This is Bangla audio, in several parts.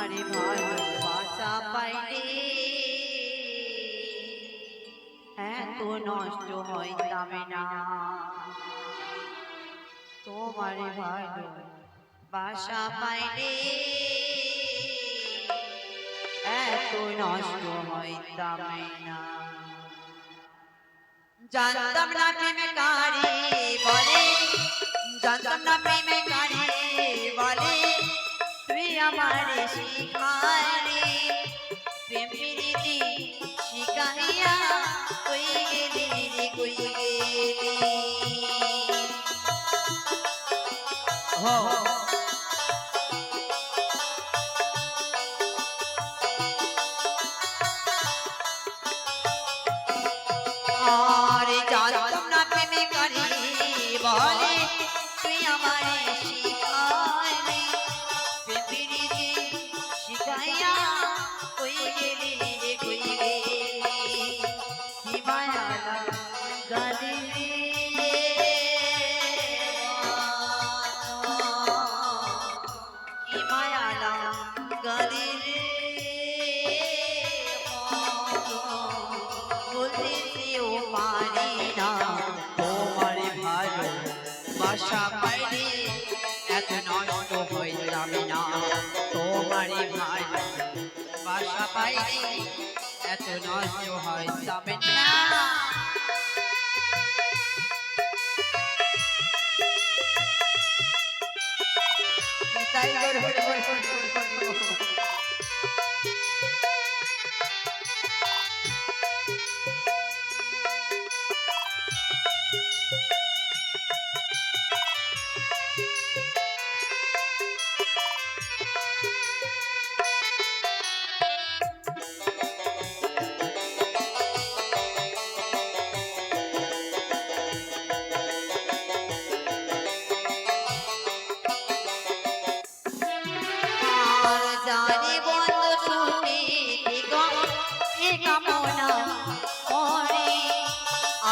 তোমারে ভালোবাসা পাইলে এত নষ্ট হইতাম না। তোমারে ভালোবাসা পাইলে এত নষ্ট হইতাম না। জানতাম না প্রেমে কারে বলে, জানতাম না প্রেমে কারে বলে, তুই আমারে শিখারে প্রেম প্রীতি শিখাইয়া কই গেলি রে কই গেলি। আরে জানতাম না প্রেমে কারে বলে, তুই আমারে শিখারে প্রেম প্রীতি শিখাইয়া কই গেলি রে কই গেলি। কি মায়া গালি রে, কি মায়া গালি রে, বলতেও পারি না তোমারে ভালোবাসা পাইলে এত নষ্ট হইতাম না। তোমারে ভালোবাসা পাইলে এত নষ্ট হইতাম না। তাই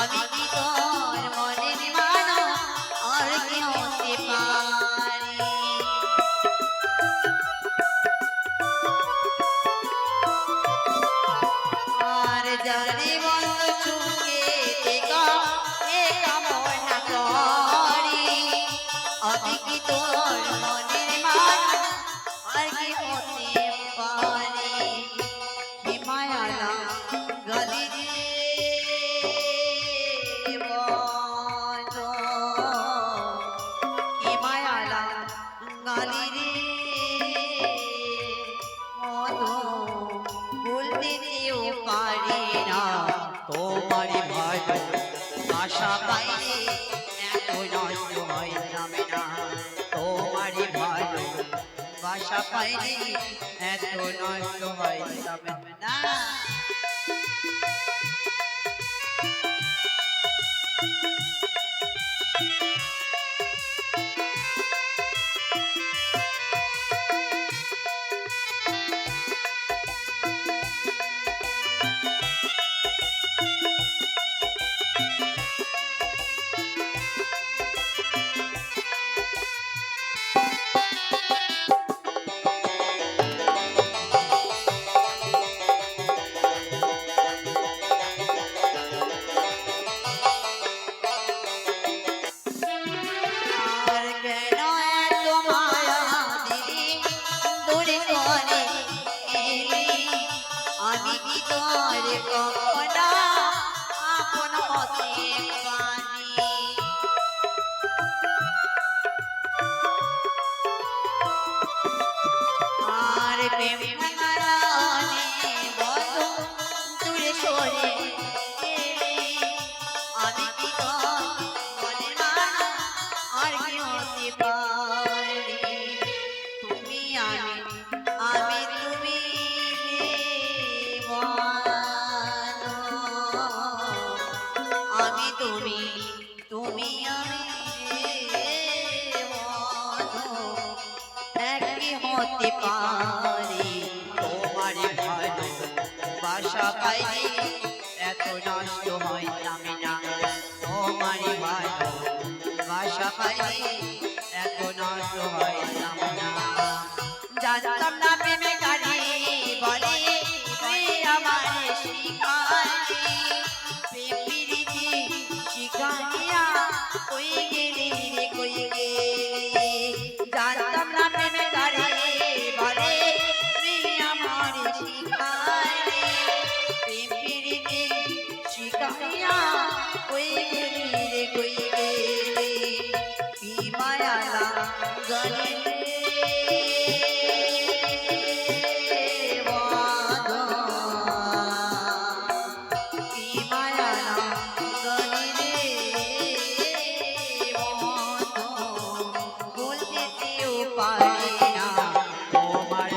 আমি কি তোর মনের মানো আর কি হতে পারি। আর জানি বন্ধ সুখে দেখা এ কামনা করি, আমি কি তোর মনের মানো আর কি হতে পারি। কি মায়া গালি রে, বলতেও পারি না তোমারে ভালোবাসা পাইলে এত নষ্ট হইতাম না। তোমারে ভালোবাসা পাইলে এত নষ্ট হইতাম না। আমি কি তোর কখনো আপন হতে পারি। আর প্রেম ভাঙারানে বন্ধু দূরে সরে গেলে, আমি কি তোর মনের মানো আর কি হতে পারি। তুমি আমি তুমি আমি তুমি তুমি আমি একই হতে পারি। তোমারে ভালোবাসা পাইলে এত নষ্ট হইতাম না। তোমারে ভালোবাসা পাইলে এত নষ্ট হইতাম না। জানতাম না প্রেমে না কই গেলি রে কই গেলি কি মায়া লাগালি রে বাঁধন কি মায়া লাগালি রে বাঁধন বলতে কেউ পারে না তোমার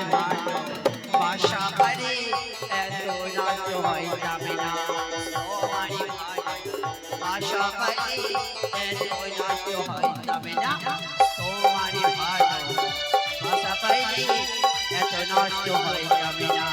ভাষা পারে এত রাত হয় যাবে না তোমার ভাষা পারে এত রাত হয় যাবে না তোমার ভাষা পারে এত নষ্ট হয়ে যাবে না